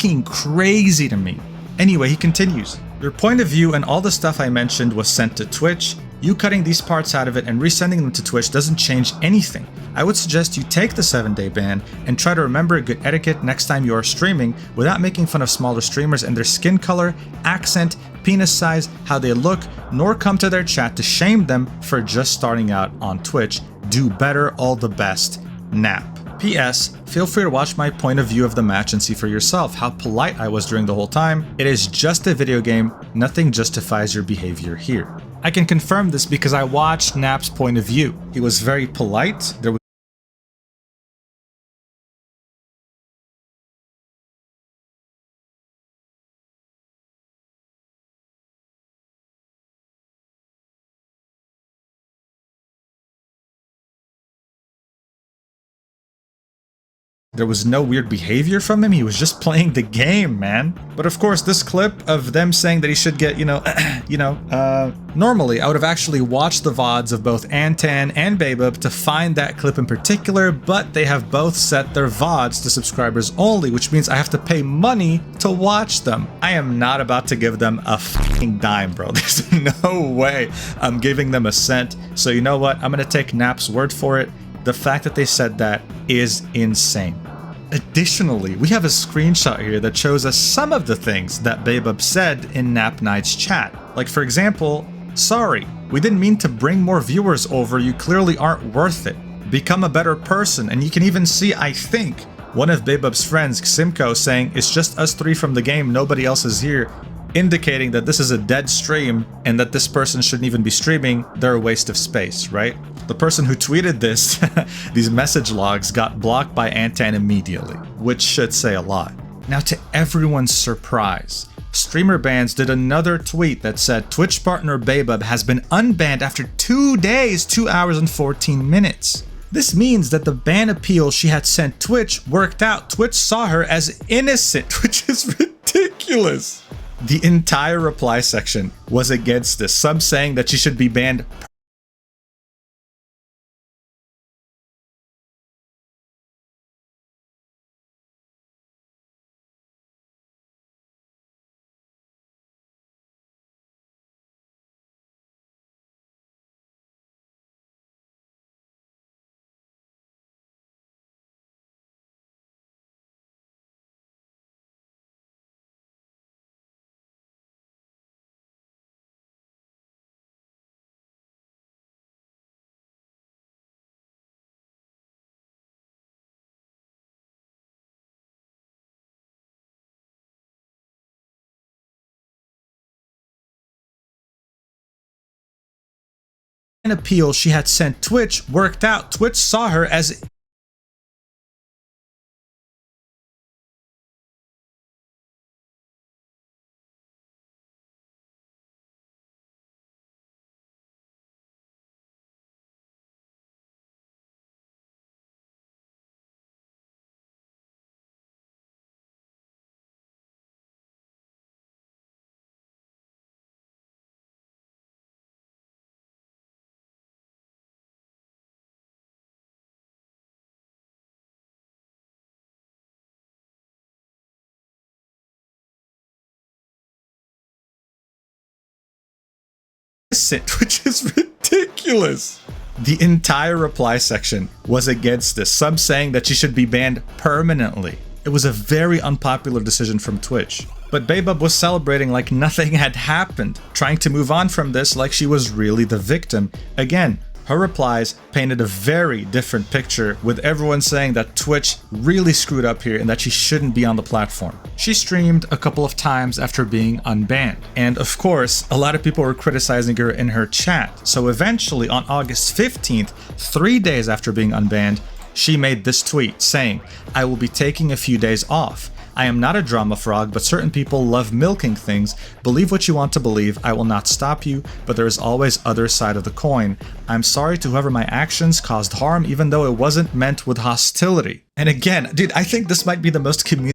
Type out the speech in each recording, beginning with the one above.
fucking crazy to me. Anyway, he continues. Your point of view and all the stuff I mentioned was sent to Twitch. You cutting these parts out of it and resending them to Twitch doesn't change anything. I would suggest you take the 7-day ban and try to remember good etiquette next time you are streaming without making fun of smaller streamers and their skin color, accent, penis size, how they look, nor come to their chat to shame them for just starting out on Twitch. Do better, all the best, Nap. P.S. Feel free to watch my point of view of the match and see for yourself how polite I was during the whole time. It is just a video game, nothing justifies your behavior here. I can confirm this because I watched Nap's point of view. He was very polite. There was no weird behavior from him. He was just playing the game, man. But of course, this clip of them saying that he should get, normally I would have actually watched the VODs of both Antan and Babub to find that clip in particular, but they have both set their VODs to subscribers only, which means I have to pay money to watch them. I am not about to give them a fucking dime, bro. There's no way I'm giving them a cent. So you know what? I'm gonna take Nap's word for it. The fact that they said that is insane. Additionally, we have a screenshot here that shows us some of the things that Babub said in Nap Knight's chat. Like, for example, sorry, we didn't mean to bring more viewers over, you clearly aren't worth it. Become a better person. And you can even see, I think, one of Babub's friends, Simco, saying, it's just us three from the game, nobody else is here, indicating that this is a dead stream and that this person shouldn't even be streaming, they're a waste of space, right? The person who tweeted this, these message logs, got blocked by Antan immediately, which should say a lot. Now, to everyone's surprise, Streamer Bans did another tweet that said Twitch partner Babub has been unbanned after 2 days, 2 hours and 14 minutes. This means that the ban appeal she had sent Twitch worked out. Twitch saw her as innocent, which is ridiculous. The entire reply section was against this, some saying that she should be banned appeal she had sent Twitch worked out. Twitch saw her as innocent, which is ridiculous. The entire reply section was against this, some saying that she should be banned permanently. It was a very unpopular decision from Twitch. But Babub was celebrating like nothing had happened, trying to move on from this like she was really the victim. Again, her replies painted a very different picture, with everyone saying that Twitch really screwed up here and that she shouldn't be on the platform. She streamed a couple of times after being unbanned. And of course, a lot of people were criticizing her in her chat. So eventually on August 15th, 3 days after being unbanned, she made this tweet saying, I will be taking a few days off. I am not a drama frog, but certain people love milking things. Believe what you want to believe. I will not stop you, but there is always other side of the coin. I'm sorry to whoever my actions caused harm, even though it wasn't meant with hostility. And again, dude, I think this might be the most community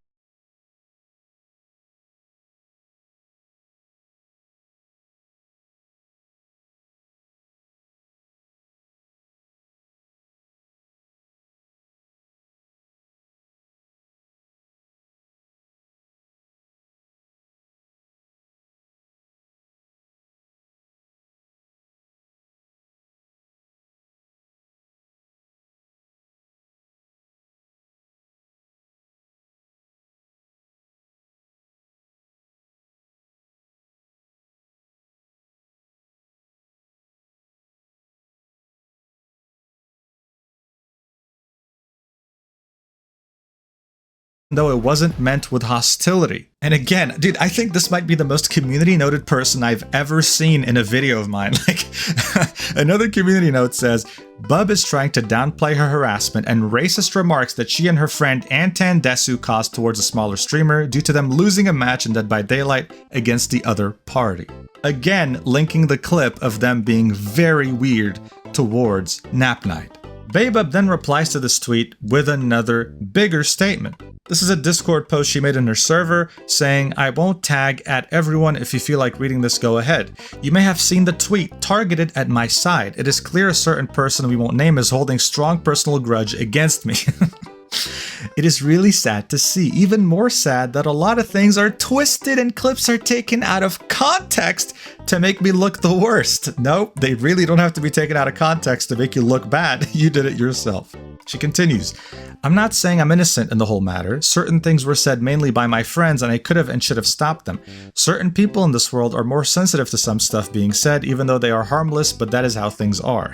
though it wasn't meant with hostility. And again, dude, I think this might be the most community noted person I've ever seen in a video of mine. Like, another community note says, Bub is trying to downplay her harassment and racist remarks that she and her friend Antan Desu caused towards a smaller streamer due to them losing a match in Dead by Daylight against the other party. Again, linking the clip of them being very weird towards Nap Night. Baebub then replies to this tweet with another bigger statement. This is a Discord post she made in her server saying, I won't tag at everyone. If you feel like reading this, go ahead. You may have seen the tweet targeted at my side. It is clear a certain person we won't name is holding strong personal grudge against me. It is really sad to see, even more sad that a lot of things are twisted and clips are taken out of context to make me look the worst. Nope, they really don't have to be taken out of context to make you look bad. You did it yourself. She continues, I'm not saying I'm innocent in the whole matter. Certain things were said mainly by my friends and I could have and should have stopped them. Certain people in this world are more sensitive to some stuff being said, even though they are harmless, but that is how things are.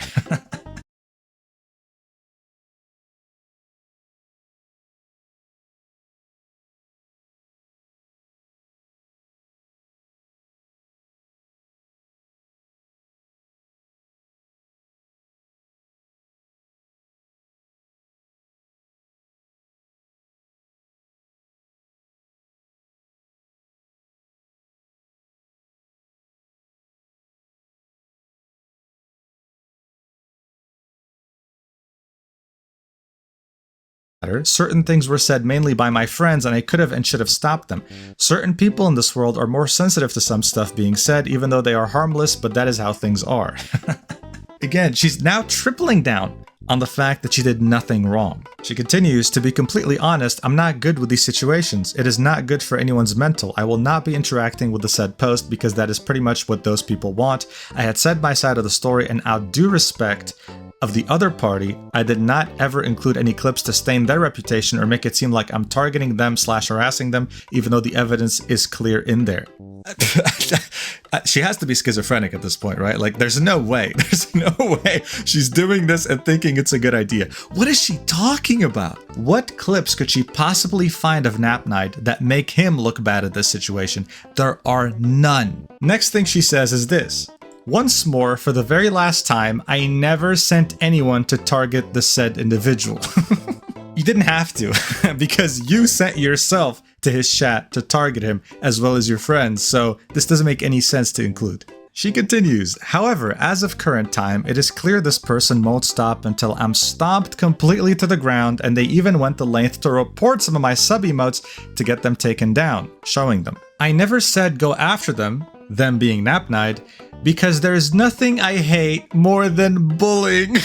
Certain things were said mainly by my friends and I could have and should have stopped them. Certain people in this world are more sensitive to some stuff being said, even though they are harmless, but that is how things are. Again, she's now tripling down on the fact that she did nothing wrong. She continues, to be completely honest, I'm not good with these situations. It is not good for anyone's mental. I will not be interacting with the said post because that is pretty much what those people want. I had said my side of the story and out due respect of the other party, I did not ever include any clips to stain their reputation or make it seem like I'm targeting them / harassing them, even though the evidence is clear in there. She has to be schizophrenic at this point, right? Like, there's no way she's doing this and thinking it's a good idea. What is she talking about? What clips could she possibly find of Nap Night that make him look bad at this situation? There are none. Next thing she says is this. Once more, for the very last time, I never sent anyone to target the said individual. You didn't have to, because you sent yourself to his chat to target him, as well as your friends, so this doesn't make any sense to include. She continues, however, as of current time, it is clear this person won't stop until I'm stomped completely to the ground, and they even went the length to report some of my sub-emotes to get them taken down, showing them. I never said go after them being Nap Night, because there's nothing I hate more than bullying.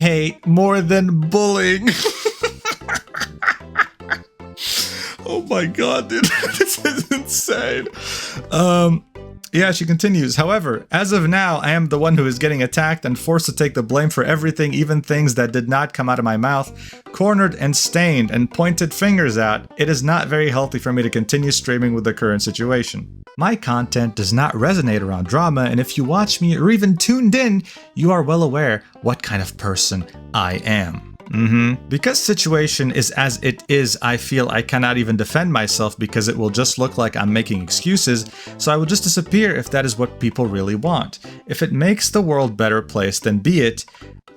Hate more than bullying. Oh my god, dude. This is insane. Yeah, she continues. However, as of now, I am the one who is getting attacked and forced to take the blame for everything, even things that did not come out of my mouth, cornered and stained and pointed fingers at. It is not very healthy for me to continue streaming with the current situation. My content does not resonate around drama, and if you watch me or even tuned in, you are well aware what kind of person I am. Because situation is as it is, I feel I cannot even defend myself because it will just look like I'm making excuses, so I will just disappear if that is what people really want. If it makes the world a better place, then be it.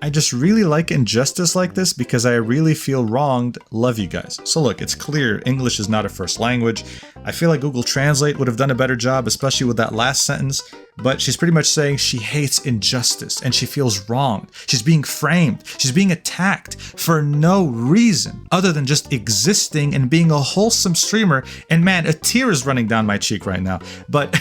I just really like injustice like this because I really feel wronged. Love you guys. So look, it's clear English is not a first language. I feel like Google Translate would have done a better job, especially with that last sentence, but she's pretty much saying she hates injustice and she feels wronged. She's being framed. She's being attacked for no reason other than just existing and being a wholesome streamer. And man, a tear is running down my cheek right now, but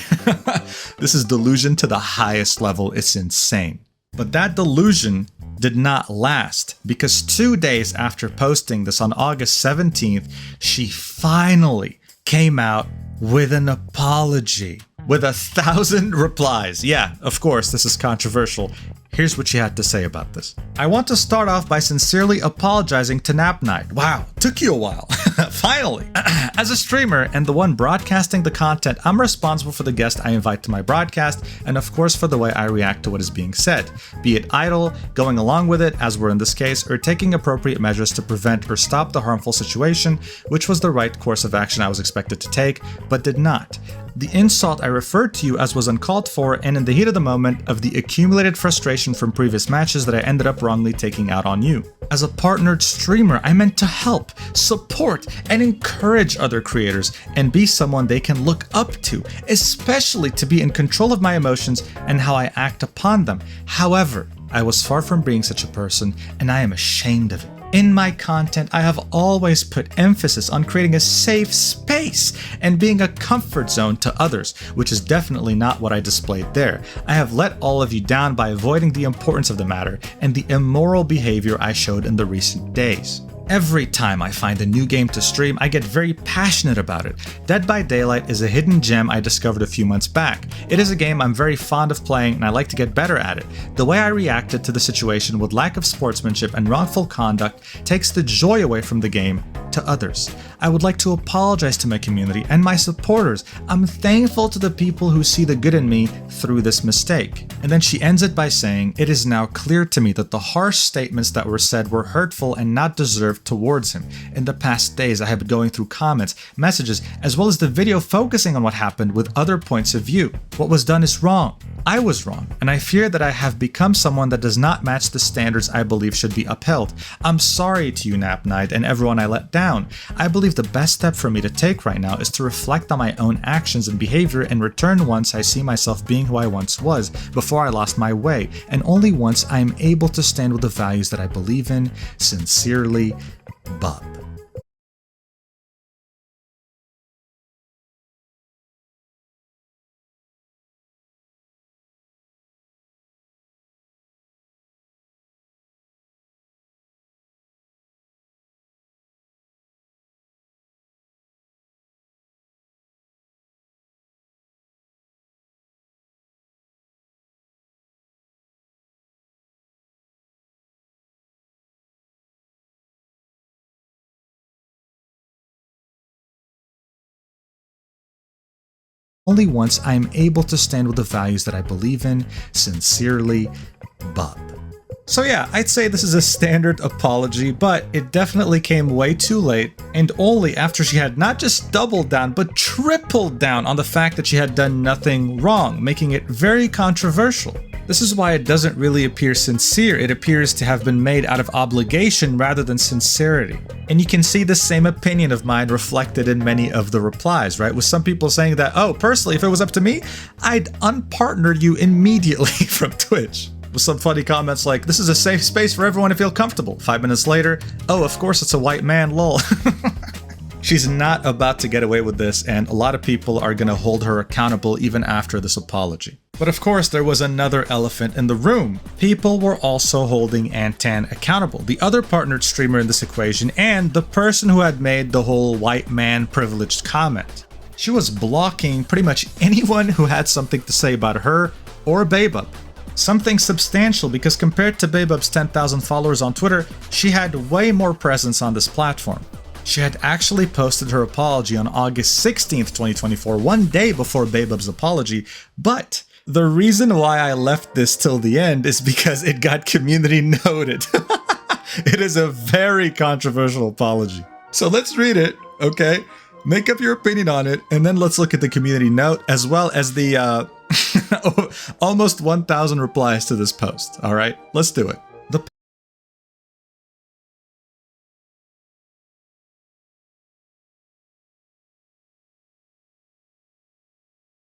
this is delusion to the highest level. It's insane. But that delusion did not last, because 2 days after posting this on August 17th, she finally came out with an apology with 1,000 replies. Yeah, of course, this is controversial. Here's what she had to say about this. I want to start off by sincerely apologizing to Napnight. Wow, took you a while. Finally. As a streamer and the one broadcasting the content, I'm responsible for the guest I invite to my broadcast, and of course for the way I react to what is being said. Be it idle, going along with it, as we're in this case, or taking appropriate measures to prevent or stop the harmful situation, which was the right course of action I was expected to take, but did not. The insult I referred to you as was uncalled for, and in the heat of the moment of the accumulated frustration from previous matches that I ended up wrongly taking out on you. As a partnered streamer, I meant to help, support, and encourage other creators and be someone they can look up to, especially to be in control of my emotions and how I act upon them. However, I was far from being such a person, and I am ashamed of it. In my content, I have always put emphasis on creating a safe space and being a comfort zone to others, which is definitely not what I displayed there. I have let all of you down by avoiding the importance of the matter and the immoral behavior I showed in the recent days. Every time I find a new game to stream, I get very passionate about it. Dead by Daylight is a hidden gem I discovered a few months back. It is a game I'm very fond of playing and I like to get better at it. The way I reacted to the situation with lack of sportsmanship and wrongful conduct takes the joy away from the game to others. I would like to apologize to my community and my supporters. I'm thankful to the people who see the good in me through this mistake. And then she ends it by saying, it is now clear to me that the harsh statements that were said were hurtful and not deserved towards him. In the past days, I have been going through comments, messages, as well as the video focusing on what happened with other points of view. What was done is wrong. I was wrong, and I fear that I have become someone that does not match the standards I believe should be upheld. I'm sorry to you, Napnight, and everyone I let down. I believe the best step for me to take right now is to reflect on my own actions and behavior and return once I see myself being who I once was, before I lost my way, and only once I am able to stand with the values that I believe in. Sincerely, Bub. Only once I am able to stand with the values that I believe in. Sincerely, Bub. So yeah, I'd say this is a standard apology, but it definitely came way too late, and only after she had not just doubled down, but tripled down on the fact that she had done nothing wrong, making it very controversial. This is why it doesn't really appear sincere. It appears to have been made out of obligation rather than sincerity. And you can see the same opinion of mine reflected in many of the replies, right? With some people saying that, oh, personally, if it was up to me, I'd unpartner you immediately from Twitch. With some funny comments like, this is a safe space for everyone to feel comfortable. 5 minutes later, oh, of course it's a white man, lol. She's not about to get away with this, and a lot of people are gonna hold her accountable even after this apology. But of course, there was another elephant in the room. People were also holding Antan accountable, the other partnered streamer in this equation, and the person who had made the whole white man privileged comment. She was blocking pretty much anyone who had something to say about her or Baebub. Something substantial, because compared to Baebub's 10,000 followers on Twitter, she had way more presence on this platform. She had actually posted her apology on August 16th, 2024, one day before Baebub's apology, but the reason why I left this till the end is because it got community noted. It is a very controversial apology. So let's read it, okay? Make up your opinion on it, and then let's look at the community note as well as the almost 1,000 replies to this post, all right? Let's do it.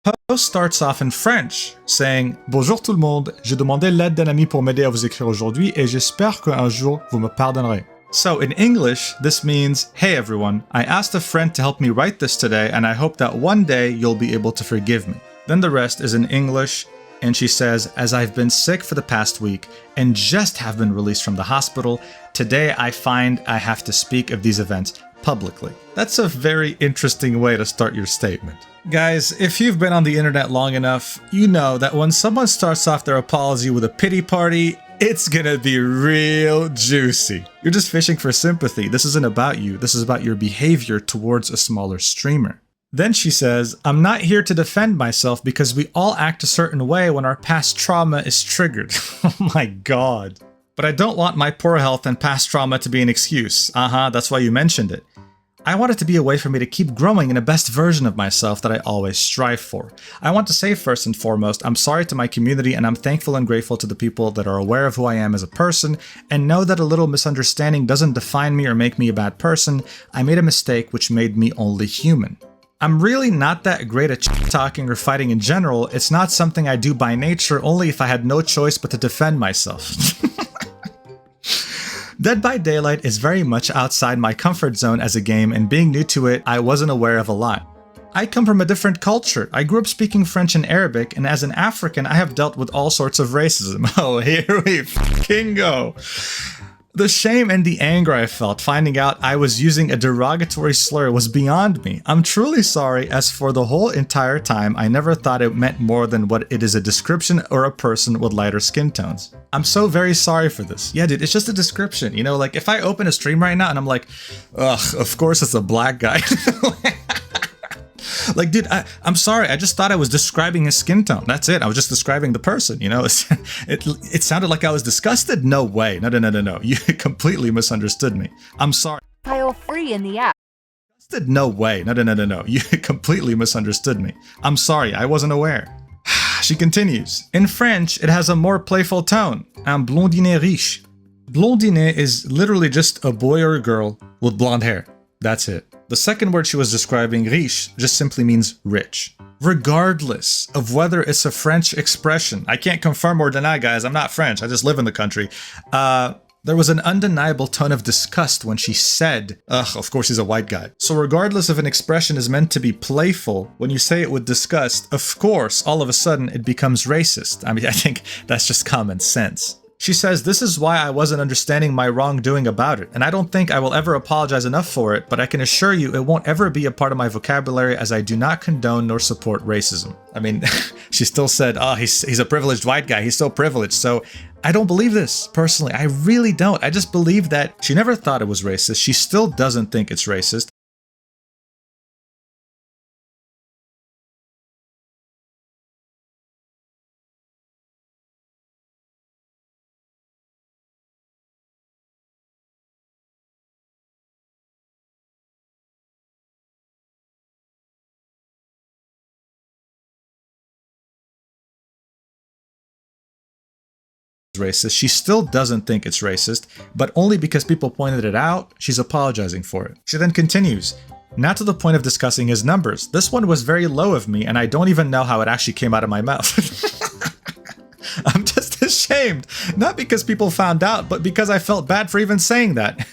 The post starts off in French, saying « Bonjour tout le monde, j'ai demandé l'aide d'un ami pour m'aider à vous écrire aujourd'hui et j'espère qu'un jour vous me pardonnerez. » So in English, this means, hey everyone, I asked a friend to help me write this today and I hope that one day you'll be able to forgive me. Then the rest is in English. And she says, as I've been sick for the past week and just have been released from the hospital, today I find I have to speak of these events publicly. That's a very interesting way to start your statement. Guys, if you've been on the internet long enough, you know that when someone starts off their apology with a pity party, it's gonna be real juicy. You're just fishing for sympathy. This isn't about you. This is about your behavior towards a smaller streamer. Then she says, I'm not here to defend myself because we all act a certain way when our past trauma is triggered. Oh my god. But I don't want my poor health and past trauma to be an excuse. That's why you mentioned it. I want it to be a way for me to keep growing in the best version of myself that I always strive for. I want to say first and foremost, I'm sorry to my community and I'm thankful and grateful to the people that are aware of who I am as a person and know that a little misunderstanding doesn't define me or make me a bad person. I made a mistake which made me only human. I'm really not that great at talking or fighting in general. It's not something I do by nature, only if I had no choice but to defend myself. Dead by Daylight is very much outside my comfort zone as a game, and being new to it, I wasn't aware of a lot. I come from a different culture. I grew up speaking French and Arabic, and as an African, I have dealt with all sorts of racism. Oh, here we fucking go. The shame and the anger I felt finding out I was using a derogatory slur was beyond me. I'm truly sorry, as for the whole entire time, I never thought it meant more than what it is, a description or a person with lighter skin tones. I'm so very sorry for this. Yeah, dude, it's just a description. You know, like if I open a stream right now and I'm like, ugh, of course it's a black guy. Like, dude, I'm sorry. I just thought I was describing his skin tone. That's it. I was just describing the person, you know? It sounded like I was disgusted? No way. No. You completely misunderstood me. I'm sorry. File free in the app. No way. No. You completely misunderstood me. I'm sorry. I wasn't aware. She continues. In French, it has a more playful tone. Un blondinet riche. Blondinet is literally just a boy or a girl with blonde hair. That's it. The second word she was describing, riche, just simply means rich. Regardless of whether it's a French expression, I can't confirm or deny, guys, I'm not French, I just live in the country. There was an undeniable tone of disgust when she said, ugh, of course he's a white guy. So regardless if an expression is meant to be playful, when you say it with disgust, of course, all of a sudden it becomes racist. I mean, I think that's just common sense. She says, this is why I wasn't understanding my wrongdoing about it, and I don't think I will ever apologize enough for it, but I can assure you it won't ever be a part of my vocabulary as I do not condone nor support racism. I mean, she still said, oh, he's a privileged white guy, he's so privileged, so I don't believe this, personally. I really don't. I just believe that she never thought it was racist. She still doesn't think it's racist. Racist. She still doesn't think it's racist, but only because people pointed it out, she's apologizing for it. She then continues, not to the point of discussing his numbers. This one was very low of me, and I don't even know how it actually came out of my mouth. I'm just ashamed, not because people found out, but because I felt bad for even saying that.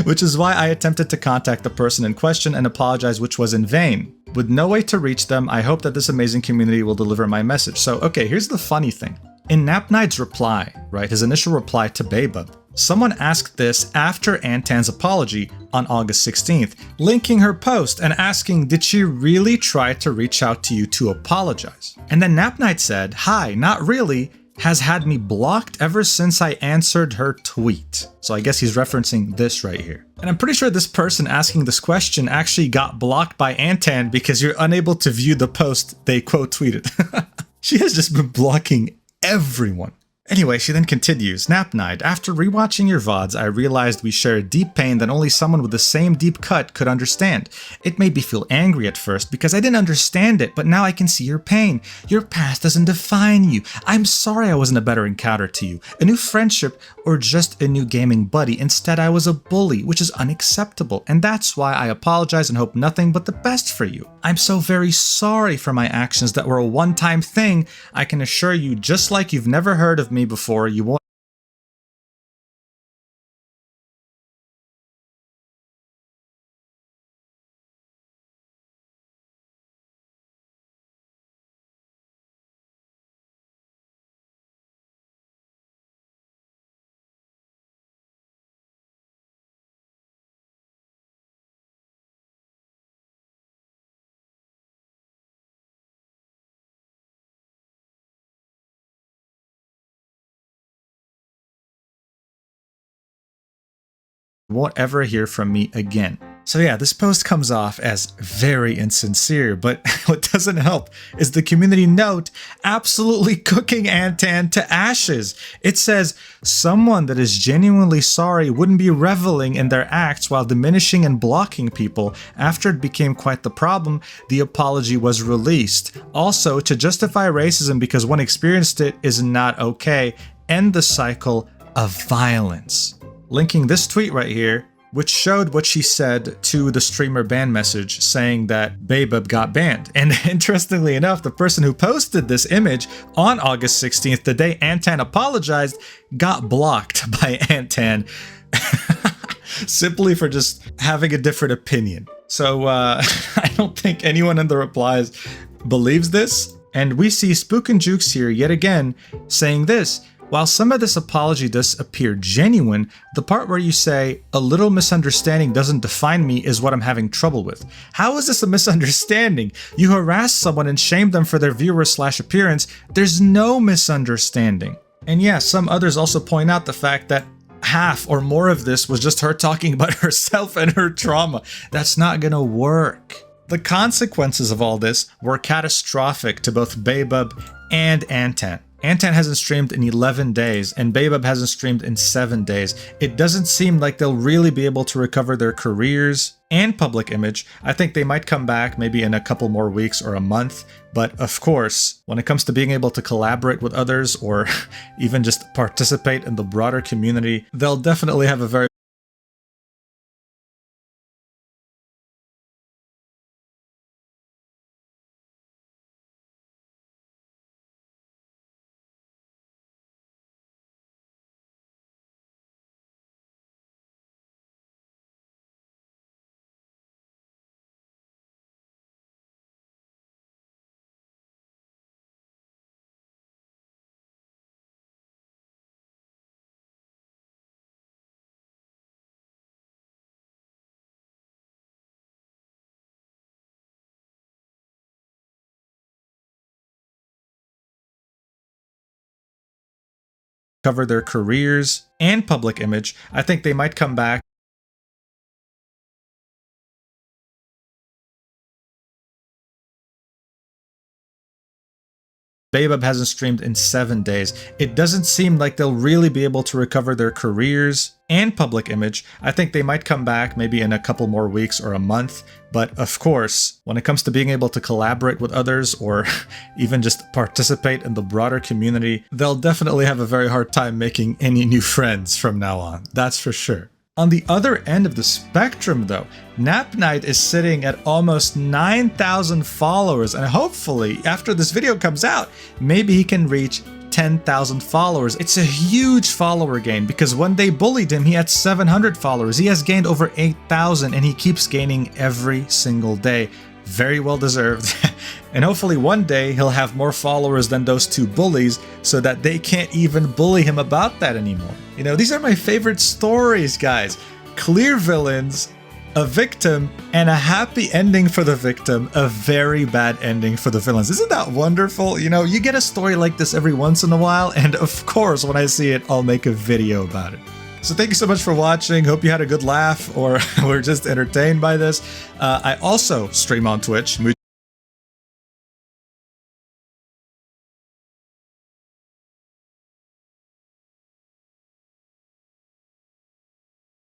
Which is why I attempted to contact the person in question and apologize, which was in vain. With no way to reach them, I hope that this amazing community will deliver my message. So, okay, here's the funny thing. In Napnide's reply, right, his initial reply to Baybub, someone asked this after Antan's apology on August 16th, linking her post and asking, did she really try to reach out to you to apologize? And then Napnide said, hi, not really, has had me blocked ever since I answered her tweet. So I guess he's referencing this right here. And I'm pretty sure this person asking this question actually got blocked by Antan because you're unable to view the post they quote tweeted. She has just been blocking everyone. Anyway, she then continues, Napnide, after rewatching your VODs, I realized we share a deep pain that only someone with the same deep cut could understand. It made me feel angry at first because I didn't understand it, but now I can see your pain. Your past doesn't define you. I'm sorry I wasn't a better encounter to you, a new friendship, or just a new gaming buddy. Instead, I was a bully, which is unacceptable, and that's why I apologize and hope nothing but the best for you. I'm so very sorry for my actions that were a one-time thing. I can assure you, just like you've never heard of me before, you won't won't ever hear from me again. So yeah, this post comes off as very insincere, but what doesn't help is the community note absolutely cooking Antan to ashes. It says, someone that is genuinely sorry wouldn't be reveling in their acts while diminishing and blocking people. After it became quite the problem, the apology was released. Also, to justify racism because one experienced it is not okay. End the cycle of violence. Linking this tweet right here, which showed what she said to the streamer ban message saying that Baybub got banned. And interestingly enough, the person who posted this image on August 16th, the day Antan apologized, got blocked by Antan simply for just having a different opinion. So I don't think anyone in the replies believes this. And we see Spook and Jukes here yet again saying this. While some of this apology does appear genuine, the part where you say, a little misunderstanding doesn't define me is what I'm having trouble with. How is this a misunderstanding? You harassed someone and shamed them for their viewer/appearance. There's no misunderstanding. And yeah, some others also point out the fact that half or more of this was just her talking about herself and her trauma. That's not gonna work. The consequences of all this were catastrophic to both Baybub and Antan. Antan hasn't streamed in 11 days, and Baybub hasn't streamed in 7 days. It doesn't seem like they'll really be able to recover their careers and public image. I think they might come back maybe in a couple more weeks or a month. But of course, when it comes to being able to collaborate with others or even just participate in the broader community, they'll definitely have a very cover their careers and public image. I think they might come back. Baybub hasn't streamed in 7 days. It doesn't seem like they'll really be able to recover their careers and public image. I think they might come back maybe in a couple more weeks or a month. But of course, when it comes to being able to collaborate with others or even just participate in the broader community, they'll definitely have a very hard time making any new friends from now on. That's for sure. On the other end of the spectrum though, Nap Knight is sitting at almost 9,000 followers, and hopefully after this video comes out, maybe he can reach 10,000 followers. It's a huge follower gain because when they bullied him, he had 700 followers. He has gained over 8,000 and he keeps gaining every single day. Very well deserved. And hopefully one day he'll have more followers than those two bullies so that they can't even bully him about that anymore. You know, these are my favorite stories, guys. Clear villains, a victim, and a happy ending for the victim, a very bad ending for the villains. Isn't that wonderful? You know, you get a story like this every once in a while, and of course, when I see it, I'll make a video about it. So thank you so much for watching. Hope you had a good laugh or were just entertained by this. I also stream on Twitch.